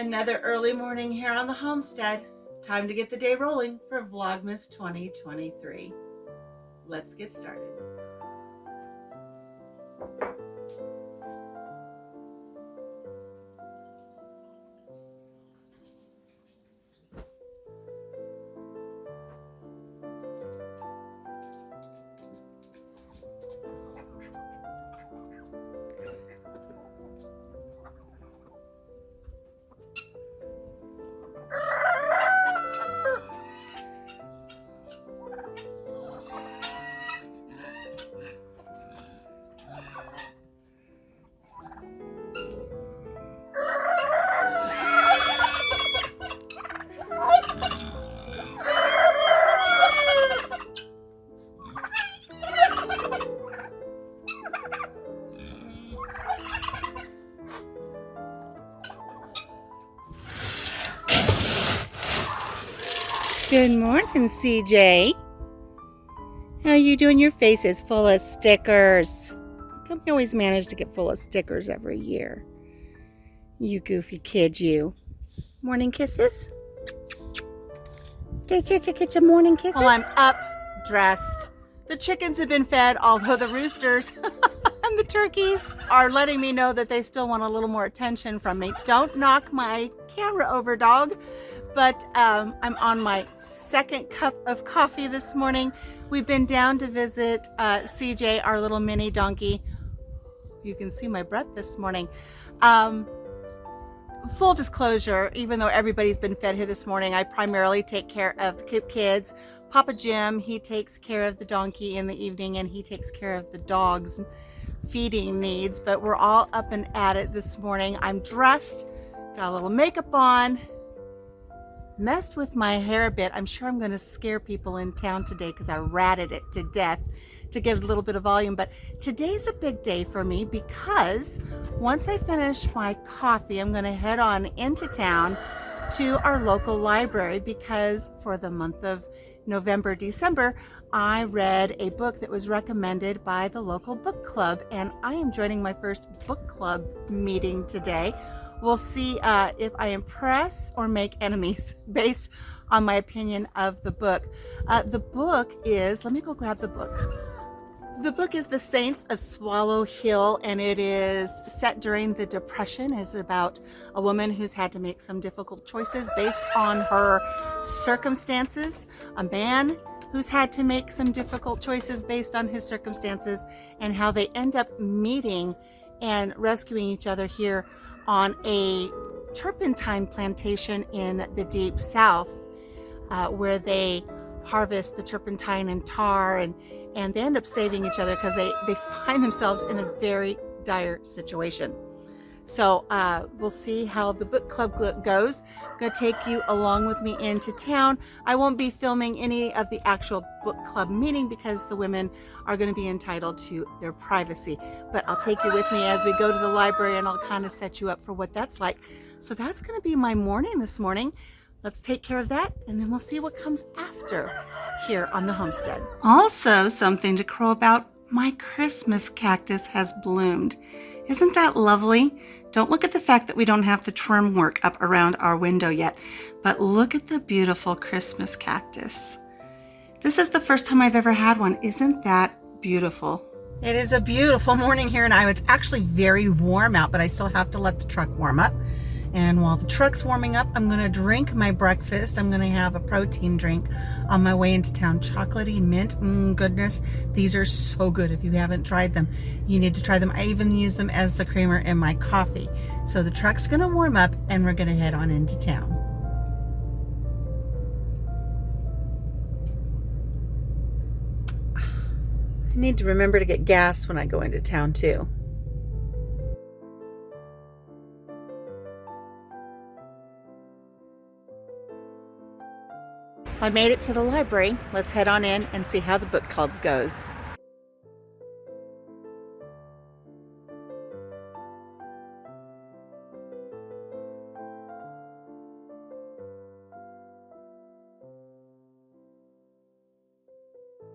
Another early morning here on the homestead. Time to get the day rolling for Vlogmas 2023. Let's get started. Good morning, CJ. How you doing? Your face is full of stickers. How come you always manage to get full of stickers every year? You goofy kid, you. Morning kisses? Did you get your morning kisses? Well, I'm up, dressed. The chickens have been fed, although the roosters and the turkeys are letting me know that they still want a little more attention from me. Don't knock my camera over, dog. But I'm on my second cup of coffee this morning. We've been down to visit CJ, our little mini donkey. You can see my breath this morning. Full disclosure, even though everybody's been fed here this morning, I primarily take care of the kids. Papa Jim, he takes care of the donkey in the evening, and he takes care of the dog's feeding needs. But we're all up and at it this morning. I'm dressed, got a little makeup on, messed with my hair a bit. I'm sure I'm going to scare people in town today because I ratted it to death to give a little bit of volume. But today's a big day for me because once I finish my coffee, I'm going to head on into town to our local library because for the month of November, December, I read a book that was recommended by the local book club, and I am joining my first book club meeting today. We'll see if I impress or make enemies based on my opinion of the book. The book is, let me go grab the book. The book is The Saints of Swallow Hill, and it is set during the Depression. It's about a woman who's had to make some difficult choices based on her circumstances, a man who's had to make some difficult choices based on his circumstances, and how they end up meeting and rescuing each other here on a turpentine plantation in the deep south, where they harvest the turpentine and tar, and they end up saving each other because they find themselves in a very dire situation. So we'll see how the book club goes. I'm going to take you along with me into town. I won't be filming any of the actual book club meeting because the women are going to be entitled to their privacy. But I'll take you with me as we go to the library, and I'll kind of set you up for what that's like. So that's going to be my morning this morning. Let's take care of that, and then we'll see what comes after here on the homestead. Also, something to crow about, my Christmas cactus has bloomed. Isn't that lovely? Don't look at the fact that we don't have the trim work up around our window yet, but look at the beautiful Christmas cactus. This is the first time I've ever had one. Isn't that beautiful? It is a beautiful morning here in Iowa. It's actually very warm out, but I still have to let the truck warm up. And while the truck's warming up, I'm going to drink my breakfast. I'm going to have a protein drink on my way into town. Chocolatey mint, goodness. These are so good. If you haven't tried them, you need to try them. I even use them as the creamer in my coffee. So the truck's going to warm up, and we're going to head on into town. I need to remember to get gas when I go into town too. I made it to the library. Let's head on in and see how the book club goes.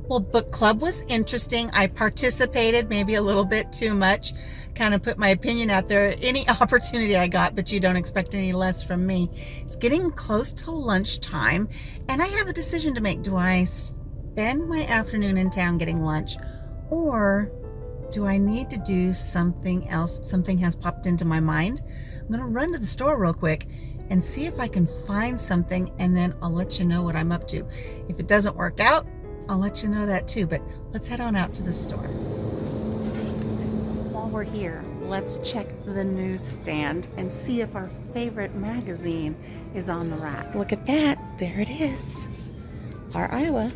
Well, book club was interesting. I participated maybe a little bit too much, kind of put my opinion out there any opportunity I got, but you don't expect any less from me. It's getting close to lunchtime and I have a decision to make. Do I spend my afternoon in town getting lunch, or do I need to do something else? Something has popped into my mind. I'm gonna run to the store real quick and see if I can find something, and then I'll let you know what I'm up to. If it doesn't work out, I'll let you know that too, but let's head on out to the store. While we're here, let's check the newsstand and see if our favorite magazine is on the rack. Look at that, there it is. Our Iowa.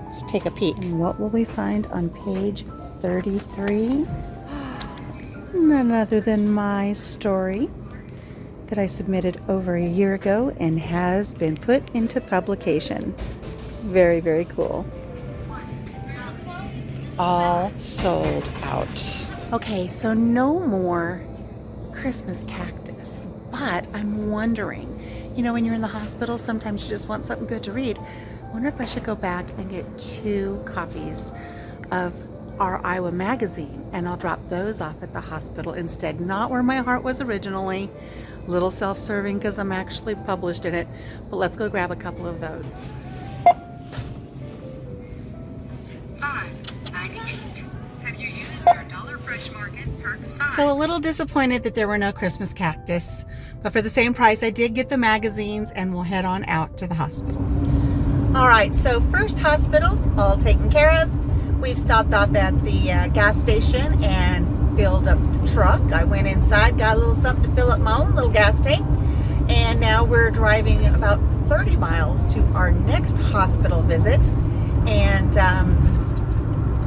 Let's take a peek. And what will we find on page 33? None other than my story that I submitted over a year ago and has been put into publication. Very, very cool. All sold out. Okay, so no more Christmas cactus, but I'm wondering, you know, when you're in the hospital, sometimes you just want something good to read. I wonder if I should go back and get 2 copies of our Iowa magazine, and I'll drop those off at the hospital instead. Not where my heart was originally. A little self-serving because I'm actually published in it, but let's go grab a couple of those. $5.98. Have you used our Dollar Fresh Market Perks 5? So a little disappointed that there were no Christmas cactus, but for the same price I did get the magazines, and we'll head on out to the hospitals. All right, so first hospital all taken care of. We've stopped off at the gas station and filled up the truck. I went inside, got a little something to fill up my own little gas tank, and now we're driving about 30 miles to our next hospital visit. And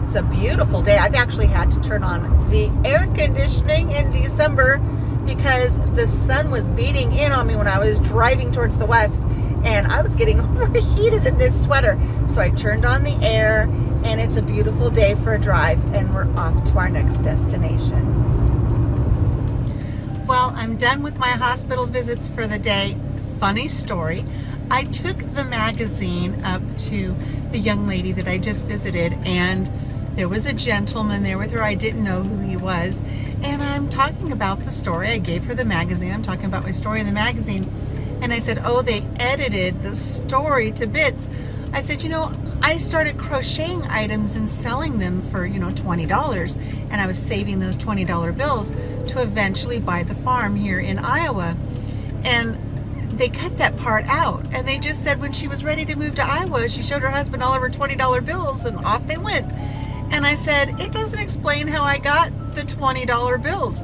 it's a beautiful day. I've actually had to turn on the air conditioning in December because the sun was beating in on me when I was driving towards the west, and I was getting overheated in this sweater. So I turned on the air, and it's a beautiful day for a drive, and we're off to our next destination. Well, I'm done with my hospital visits for the day. Funny story, I took the magazine up to the young lady that I just visited, and there was a gentleman there with her. I didn't know who he was, and I'm talking about the story. I gave her the magazine. I'm talking about my story in the magazine, and I said, oh, they edited the story to bits. I said, you know, I started crocheting items and selling them for, you know, $20, and I was saving those $20 bills to eventually buy the farm here in Iowa. And they cut that part out, and they just said when she was ready to move to Iowa, she showed her husband all of her $20 bills, and off they went. And I said, it doesn't explain how I got the $20 bills.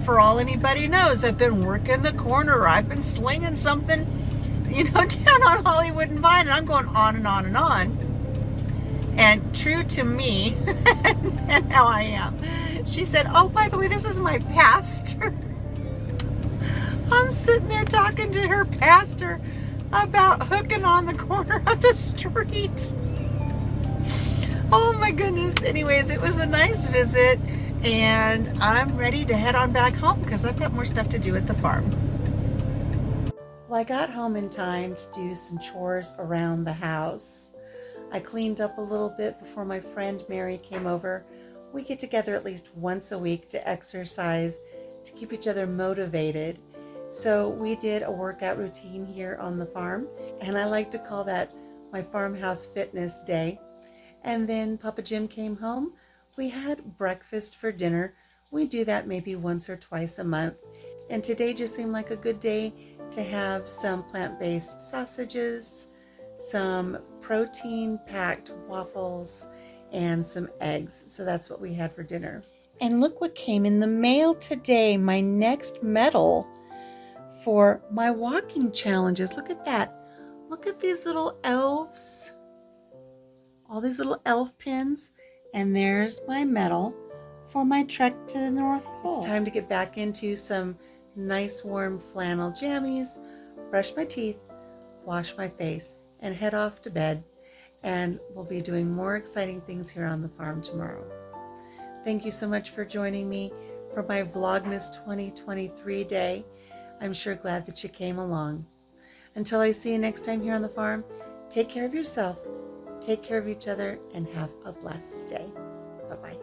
For all anybody knows, I've been working the corner, or I've been slinging something, you know, down on Hollywood and Vine, and I'm going on and on and on. And true to me, and how I am, she said, oh, by the way, this is my pastor. I'm sitting there talking to her pastor about hooking on the corner of the street. Oh my goodness. Anyways, it was a nice visit, and I'm ready to head on back home because I've got more stuff to do at the farm. Well, I got home in time to do some chores around the house. I cleaned up a little bit before my friend Mary came over. We get together at least once a week to exercise, to keep each other motivated. So we did a workout routine here on the farm, and I like to call that my farmhouse fitness day. And then Papa Jim came home. We had breakfast for dinner. We do that maybe once or twice a month. And today just seemed like a good day to have some plant-based sausages, some protein-packed waffles, and some eggs. So that's what we had for dinner. And look what came in the mail today, my next medal for my walking challenges. Look at that. Look at these little elves. All these little elf pins. And there's my medal for my trek to the North Pole. It's time to get back into some nice warm flannel jammies, brush my teeth, wash my face, and head off to bed. And we'll be doing more exciting things here on the farm tomorrow. Thank you so much for joining me for my Vlogmas 2023 day. I'm sure glad that you came along. Until I see you next time here on the farm, take care of yourself Take care of each other and have a blessed day. Bye-bye.